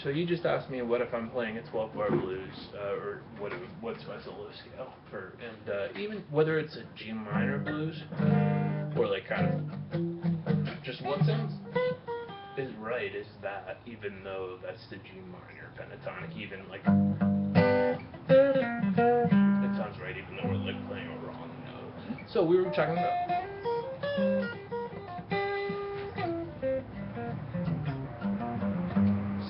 So you just asked me what if I'm playing a 12-bar blues, or what's my solo scale for, and even whether it's a G minor blues, or like kind of just what sounds is right is that, even though that's the G minor pentatonic, even like it sounds right even though we're like playing a wrong note. So we were talking about.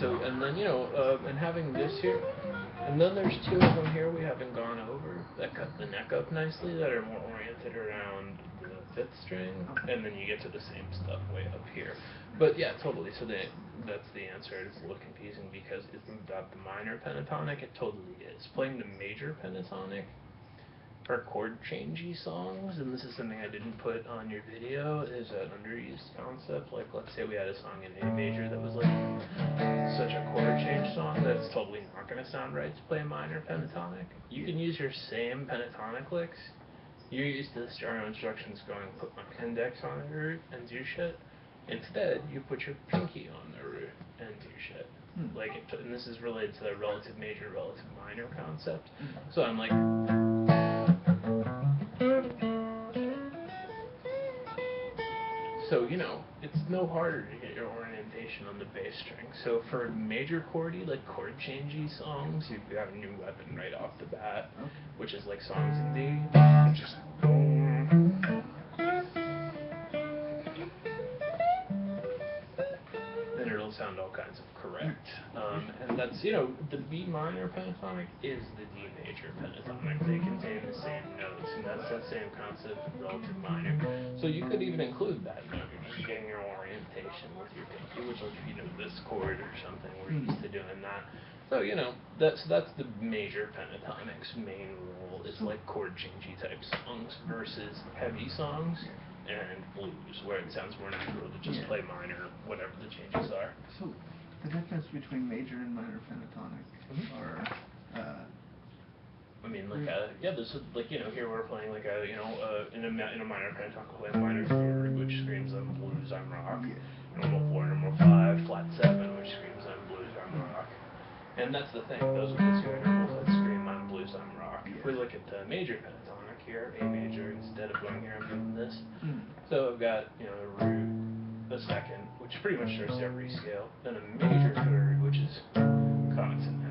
So, and then, and having this here, and then there's two of them here we haven't gone over that cut the neck up nicely, that are more oriented around the fifth string, and then you get to the same stuff way up here. But yeah, totally, so that's the answer. It's a little confusing because isn't that the minor pentatonic? It totally is. Playing the major pentatonic are chord changey songs, and this is something I didn't put on your video, is an underused concept. Like, let's say we had a song in A major that was like such a chord change song that's totally not going to sound right to play a minor pentatonic. You can use your same pentatonic licks. You're used to the stereo instructions going, put my index on the root and do shit. Instead, you put your pinky on the root and do shit. Like, and this is related to the relative major, relative minor concept. So I'm like. So, it's no harder to get your orientation on the bass string. So for major chordy, like chord changey songs, you've got a new weapon right off the bat, which is like songs in D. Just and it'll sound all kinds of correct. And that's, the B minor pentatonic is the D major pentatonic. They contain the same notes, and that's that same concept of relative minor. So you could even include that. You're just getting your orientation with your pinky, which will, this chord or something. We're used to doing that. So, that's the major pentatonic's main role, is like chord changey type songs versus heavy songs and blues, where it sounds more natural to just play minor, whatever the changes are. So, the difference between major and minor pentatonic are, I mean, like, this is, like, here we're playing, like, in a minor pentatonic, we'll play a minor third, which screams I'm blues, I'm rock. Normal 4, normal 5, flat 7, which screams I'm blues, I'm rock. And that's the thing, those are the two intervals that scream I'm blues, I'm rock. If we look at the major pentatonic here, A major, instead of going here, I'm doing this. So I've got, a root, a second, which pretty much starts every scale, then a major third, which is consonant.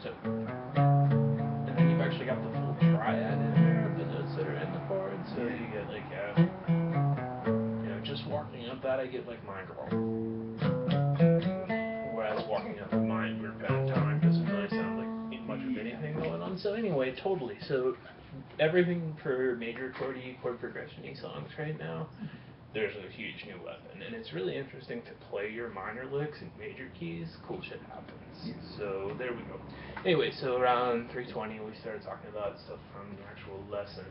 So, and then you've actually got the full triad in there of the notes that are in the chord, so you get like, just walking up that, I get like minor. Whereas walking up a minor pentatonic doesn't really sound like much of anything going on. So anyway, totally. So everything for major chordy, chord progression-y songs right now, there's a huge new weapon. And it's really interesting to play your minor licks in major keys. Cool shit happens. So there we go. Anyway, so around 3:20 we started talking about stuff from the actual lesson,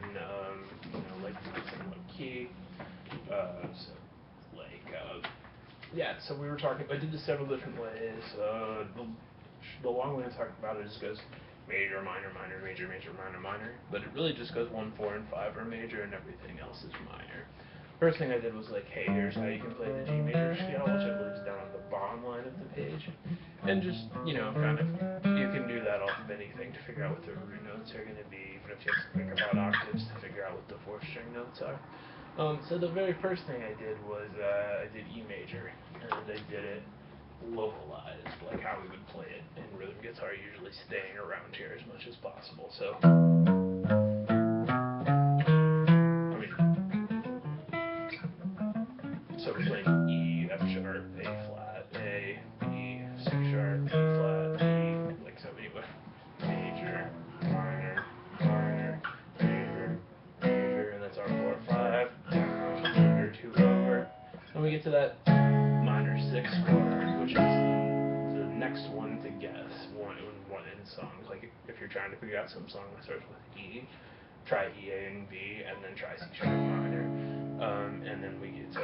like what key. So we were talking, I did this several different ways. The long way to talk about it just goes major, minor, minor, major, major, minor, minor. But it really just goes 1, 4, and 5 are major, and everything else is minor. First thing I did was like, hey, here's how you can play the G major scale, which I believe is down on the bottom line of the page. And just, kind of, you can do that off of anything to figure out what the root notes are going to be, even if you have to think about octaves to figure out what the 4th string notes are. So the very first thing I did was, I did E major, and I did it localized, like how we would play it in rhythm guitar, usually staying around here as much as possible. So, so we're playing E, F sharp, A flat, A, B, C sharp, E flat, E, like so anyway. Major, minor, minor, major, major, and that's our 4, 5, down, under, 2 over. And we get to that minor 6 chord, which is the next one to guess, one in songs. Like if you're trying to figure out some song that starts with E, try E, A, and B, and then try C sharp minor. And then we get to,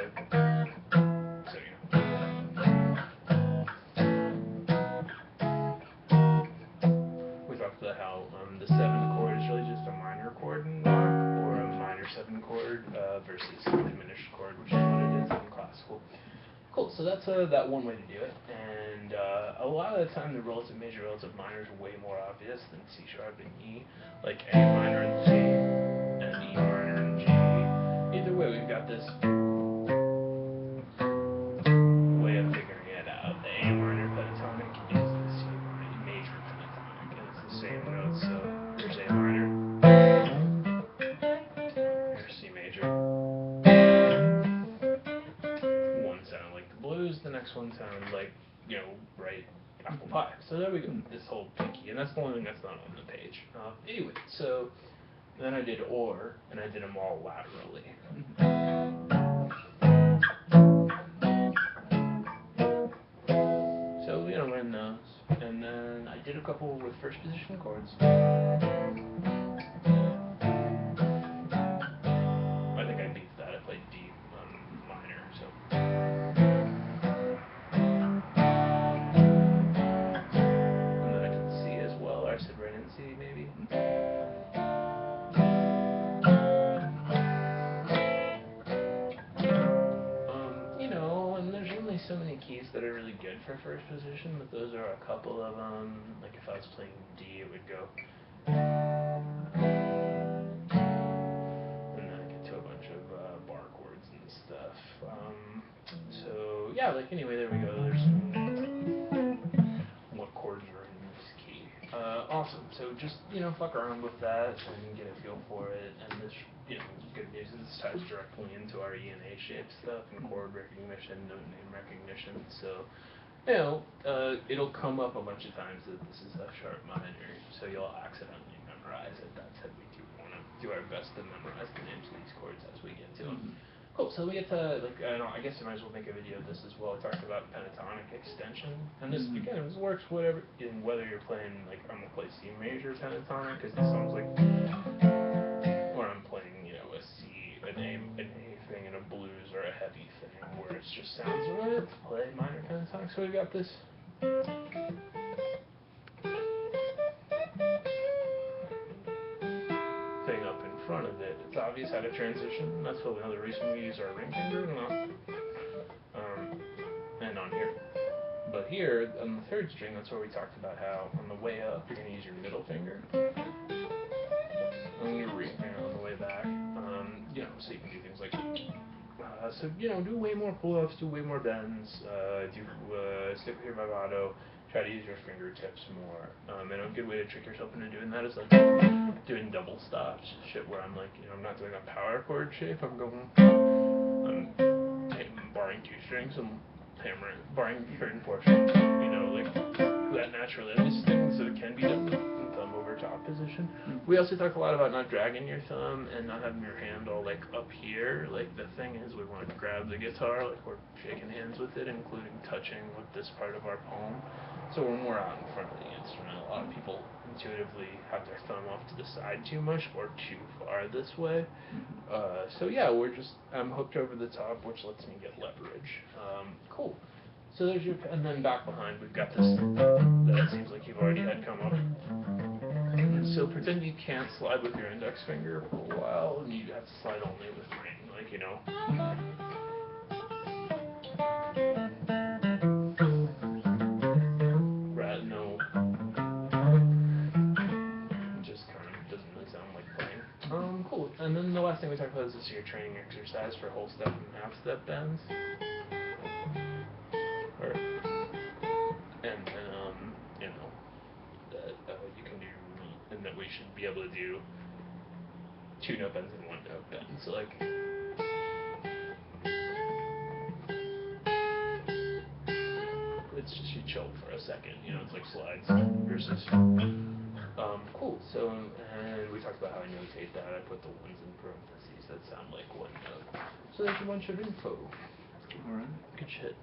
we talked about how the 7th chord is really just a minor chord in rock, or a minor 7 chord versus a diminished chord, which is what it is in classical. Cool, so that's that one way to do it, and a lot of the time the relative major, relative minor is way more obvious than C sharp and E, like A minor and G, and E minor and G. Either way, we've got this way of figuring it out. The A minor pentatonic is the C major pentatonic, and it's the same notes, so here's A minor, here's C major. One sounded like the blues, the next one sounded like, right apple pie. So there we go, this whole pinky, and that's the only thing that's not on the page. Anyway, so then I did or, and I did them all laterally. So, learn those, and then I did a couple with first position chords. I think I beat that, I played D minor, so. And then I did C as well, or I said right in C maybe. And there's only so many keys that are really good for first position, but those are a couple of them. Like if I was playing D, it would go. And then I get to a bunch of bar chords and stuff. So yeah, anyway, there we go. There's what chords are in this key. Awesome. So just fuck around with that and get a feel for it. And this, good news is this ties directly into our E and A shape stuff and chord recognition, note name recognition. So it'll come up a bunch of times that this is F sharp minor. So you'll accidentally memorize it. That said, we do want to do our best to memorize the names of these chords as we get to them. Cool, so we get to, I guess I might as well make a video of this as well. I talked about pentatonic extension, and this, again, this works whether you're playing, I'm gonna play C major pentatonic, because this sounds like, or I'm playing, a C, an A thing, and a blues, or a heavy thing, where it just sounds right to play minor pentatonic. So we've got this. Thing up in front of it. It's obvious how to transition. And that's another reason we use our ring finger and on here. But here on the third string, that's where we talked about how on the way up you're going to use your middle finger. On your ring finger on the way back. So you can do things like do way more pull-ups, do way more bends, stick with your vibrato. Try to use your fingertips more. And a good way to trick yourself into doing that is doing double stops, shit where I'm I'm not doing a power chord shape. I'm barring two strings and hammering, barring third and fourth strings. That naturally. At least things that can be done in thumb over top position. We also talk a lot about not dragging your thumb and not having your hand all up here. The thing is, we want to grab the guitar we're shaking hands with it, including touching with this part of our palm. So we're more out in front of the instrument. A lot of people intuitively have their thumb off to the side too much or too far this way. So yeah, I'm hooked over the top, which lets me get leverage. Cool. So there's and then back behind we've got this that it seems like you've already had come up. So pretend you can't slide with your index finger for a while, and you have to slide only with ring, just kind of doesn't really sound like playing. Cool. And then the last thing we talked about is this your training exercise for whole step and half step bends. And then that you can do, and that we should be able to do 2 note bends and 1 note bend. So it's just you chill for a second, it's like slides versus. Cool. So and we talked about how I notate that. I put the ones in parentheses that sound like 1 note. So there's a bunch of info. All right. Good shit.